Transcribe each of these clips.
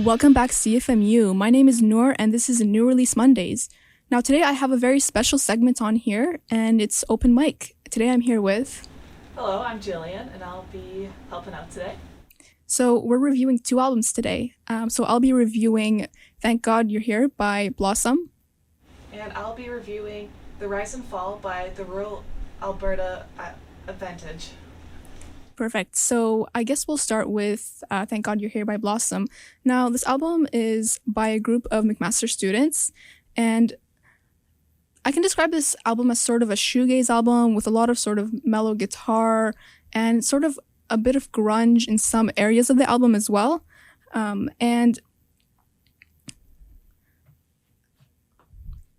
Welcome back, CFMU. My name is Noor, and this is New Release Mondays. Now, today I have a very special segment on here, and it's open mic. Today I'm here with... Hello, I'm Jillian, and I'll be helping out today. So we're reviewing 2 albums today. So I'll be reviewing Thank God You're Here by Blossom. And I'll be reviewing The Rise and Fall by the Rural Alberta Advantage. Perfect. So I guess we'll start with Thank God You're Here by Blossom. Now, this album is by a group of McMaster students, and I can describe this album as sort of a shoegaze album with a lot of sort of mellow guitar and sort of a bit of grunge in some areas of the album as well. And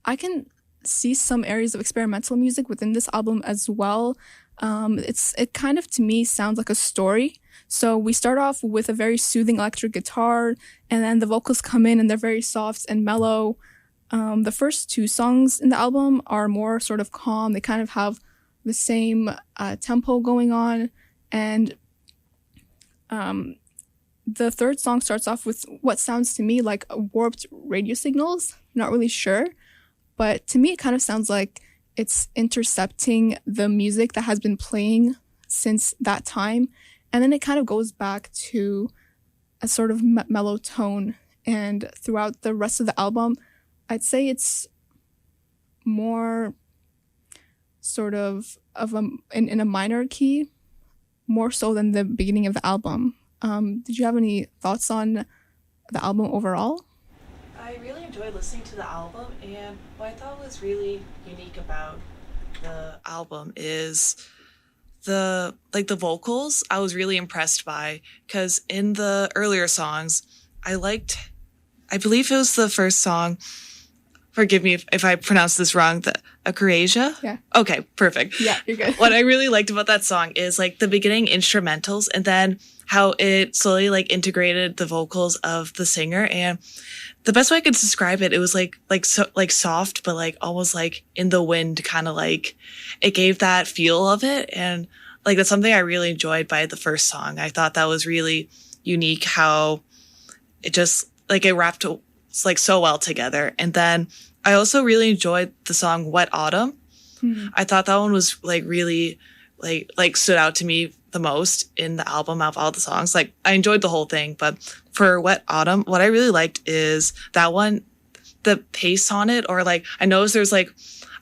I can see some areas of experimental music within this album as well. It kind of, to me, sounds like a story. So we start off with a very soothing electric guitar, and then the vocals come in and they're very soft and mellow. The first 2 songs in the album are more sort of calm. They kind of have the same tempo going on. And the third song starts off with what sounds to me like warped radio signals. Not really sure. But to me, it kind of sounds like it's intercepting the music that has been playing since that time. And then it kind of goes back to a sort of mellow tone. And throughout the rest of the album, I'd say it's more sort of in a minor key, more so than the beginning of the album. Did you have any thoughts on the album overall? I really enjoyed listening to the album, and what I thought was really unique about the album is the vocals. I was really impressed by, because in the earlier songs, I believe it was the first song, forgive me if I pronounce this wrong, the Acrasia? Yeah. Okay, perfect. Yeah, you're good. What I really liked about that song is like the beginning instrumentals, and then how it slowly like integrated the vocals of the singer. And the best way I could describe it, it was like soft, but like almost like in the wind, kind of like it gave that feel of it. And like that's something I really enjoyed by the first song. I thought that was really unique how it just like it wrapped like so well together. And then I also really enjoyed the song Wet Autumn. Mm-hmm. I thought that one was like really like stood out to me the most in the album out of all the songs. Like I enjoyed the whole thing, but for Wet Autumn, what I really liked is that one, the pace on it, or like I noticed there's like,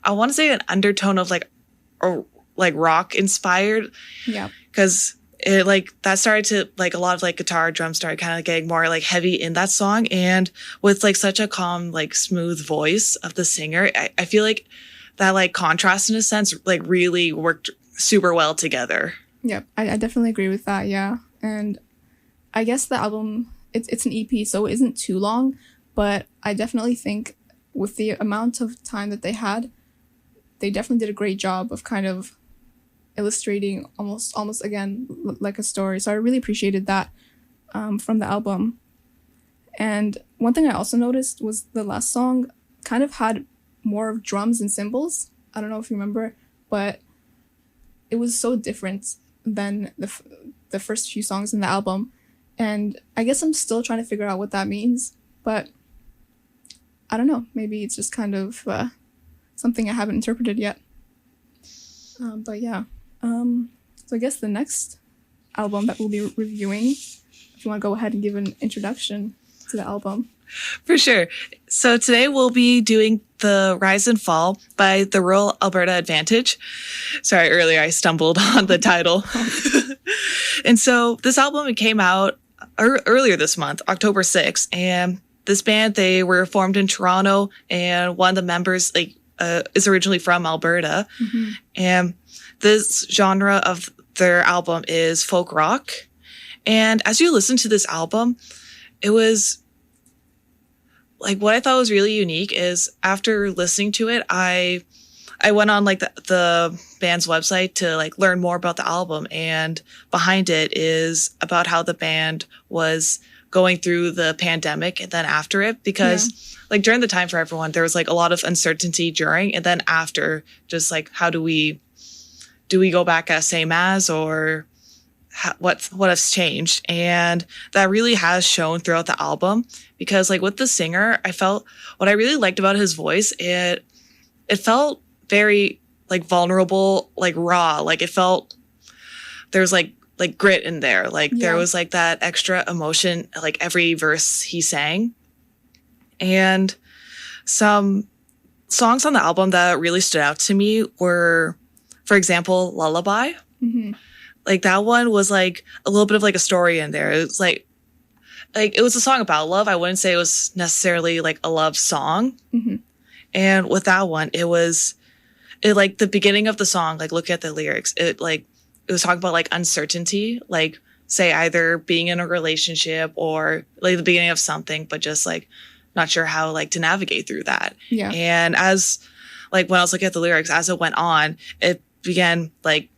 I want to say an undertone of like rock inspired. Yeah. Cause it like that started to like a lot of like guitar, drums started kind of getting more like heavy in that song. And with like such a calm, like smooth voice of the singer, I feel like that like contrast in a sense, like really worked super well together. Yeah, I definitely agree with that, yeah. And I guess the album, it's an EP, so it isn't too long, but I definitely think with the amount of time that they had, they definitely did a great job of kind of illustrating almost again, like a story. So I really appreciated that from the album. And one thing I also noticed was the last song kind of had more of drums and cymbals. I don't know if you remember, but it was so different than the first few songs in the album. And I guess I'm still trying to figure out what that means, but I don't know. Maybe it's just kind of something I haven't interpreted yet. But yeah. So I guess the next album that we'll be reviewing, if you want to go ahead and give an introduction to the album. For sure. So today we'll be doing The Rise and Fall by the Rural Alberta Advantage. Sorry, earlier I stumbled on the title. And so this album, it came out earlier this month, October 6th. And this band, they were formed in Toronto, and one of the members is originally from Alberta. Mm-hmm. And this genre of their album is folk rock. And as you listen to this album, it was like what I thought was really unique is after listening to it, I went on like the band's website to like learn more about the album, and behind it is about how the band was going through the pandemic and then after it, because like during the time for everyone, there was like a lot of uncertainty during, and then after, just like how do we go back as same as, or what has changed, and that really has shown throughout the album. Because like with the singer, I felt what I really liked about his voice, it felt very like vulnerable, like raw, like it felt there's like grit in there, like there was like that extra emotion like every verse he sang. And some songs on the album that really stood out to me were, for example, Lullaby. Mm-hmm. Like that one was like a little bit of like a story in there. It was like it was a song about love. I wouldn't say it was necessarily like a love song. Mm-hmm. And with that one, it like the beginning of the song, like look at the lyrics, it was talking about like uncertainty, like say either being in a relationship or like the beginning of something, but just like not sure how like to navigate through that. Yeah. And as like when I was looking at the lyrics, as it went on, it began like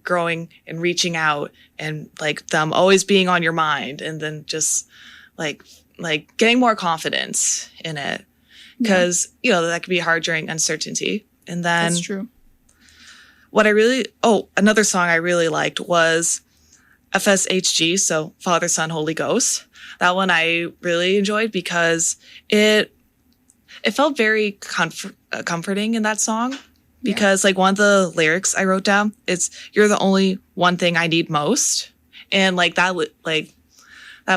growing and reaching out and like them always being on your mind, and then just like getting more confidence in it, because you know that can be hard during uncertainty. And then that's true. Another song I really liked was FSHG, so Father, Son, Holy Ghost. That one I really enjoyed because it felt very comforting in that song. Because like one of the lyrics I wrote down, it's "You're the only one thing I need most," and like that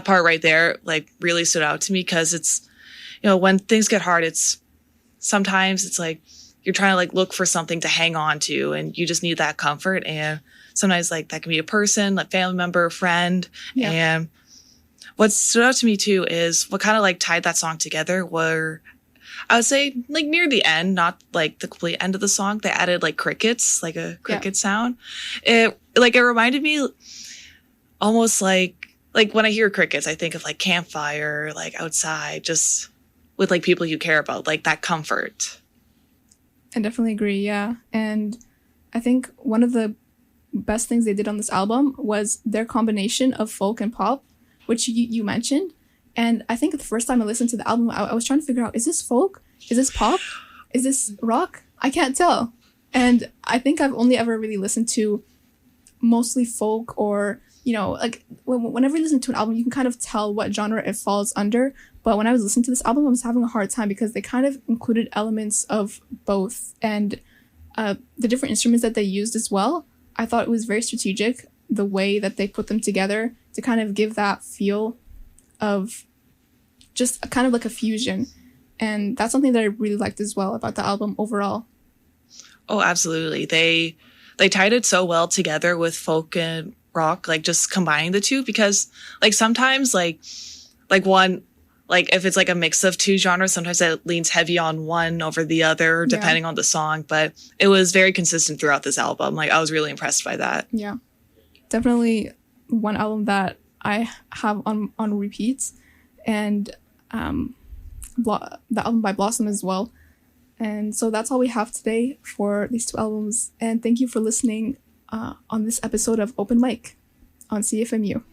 part right there like really stood out to me, because it's, you know, when things get hard, sometimes it's like you're trying to like look for something to hang on to, and you just need that comfort. And sometimes like that can be a person, like family member, friend. And what stood out to me too is what kind of like tied that song together were, I would say like near the end, not like the complete end of the song, they added like crickets, like a cricket sound. It reminded me almost like when I hear crickets, I think of like campfire, like outside, just with like people you care about, like that comfort. I definitely agree, yeah. And I think one of the best things they did on this album was their combination of folk and pop, which you mentioned. And I think the first time I listened to the album, I was trying to figure out, is this folk? Is this pop? Is this rock? I can't tell. And I think I've only ever really listened to mostly folk, or, you know, like whenever you listen to an album, you can kind of tell what genre it falls under. But when I was listening to this album, I was having a hard time because they kind of included elements of both. And the different instruments that they used as well, I thought it was very strategic, the way that they put them together to kind of give that feel of just kind of like a fusion. And that's something that I really liked as well about the album overall. Oh, absolutely. They tied it so well together with folk and rock, like just combining the two, because like sometimes like one, like if it's like a mix of two genres, sometimes it leans heavy on one over the other depending on the song. But it was very consistent throughout this album. Like I was really impressed by that. Yeah, definitely one album that I have on repeats, and the album by Blossom as well. And so that's all we have today for these two albums. And thank you for listening on this episode of Open Mic on CFMU.